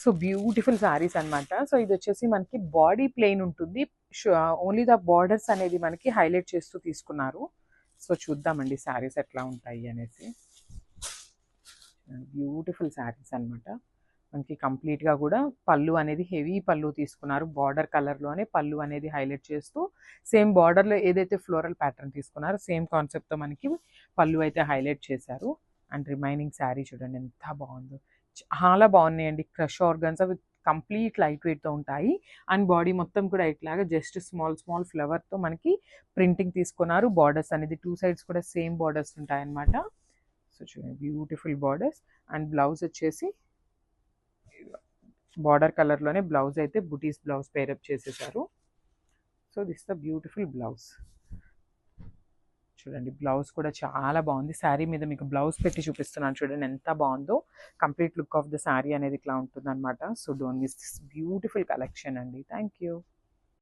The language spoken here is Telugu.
సో బ్యూటిఫుల్ శారీస్ అన్నమాట. సో ఇది వచ్చేసి మనకి బాడీ ప్లెయిన్ ఉంటుంది, ఓన్లీ ద బార్డర్స్ అనేది మనకి హైలైట్ చేస్తూ తీసుకున్నారు. సో చూద్దామండి శారీస్ ఎట్లా ఉంటాయి అనేసి. బ్యూటిఫుల్ శారీస్ అన్నమాట. మనకి కంప్లీట్గా కూడా పళ్ళు అనేది హెవీ పళ్ళు తీసుకున్నారు, బార్డర్ కలర్లోనే పళ్ళు అనేది హైలైట్ చేస్తూ సేమ్ బార్డర్లో ఏదైతే ఫ్లోరల్ ప్యాటర్న్ తీసుకున్నారో సేమ్ కాన్సెప్ట్తో మనకి పళ్ళు అయితే హైలైట్ చేశారు. అండ్ రిమైనింగ్ శారీ చూడండి ఎంత బాగుందో, చాలా బాగున్నాయండి. Crush organs with complete light వెయిట్తో ఉంటాయి. అండ్ బాడీ మొత్తం కూడా ఇట్లాగా జస్ట్ స్మాల్ స్మాల్ ఫ్లవర్తో మనకి ప్రింటింగ్ తీసుకున్నారు. బార్డర్స్ అనేది టూ సైడ్స్ కూడా సేమ్ బార్డర్స్ ఉంటాయన్నమాట. సో చూడండి బ్యూటిఫుల్ బార్డర్స్. అండ్ బ్లౌజ్ వచ్చేసి బార్డర్ కలర్లోనే బ్లౌజ్ అయితే బుటీస్ బ్లౌజ్ పేరప్ చేసేసారు. So this the beautiful blouse. చూడండి బ్లౌజ్ కూడా చాలా బాగుంది. శారీ మీద మీకు బ్లౌజ్ పెట్టి చూపిస్తున్నాను చూడండి ఎంత బాగుందో. Complete look of the sari అనేది ఇట్లా ఉంటుంది అనమాట. So don't miss this beautiful collection అండి. Thank you.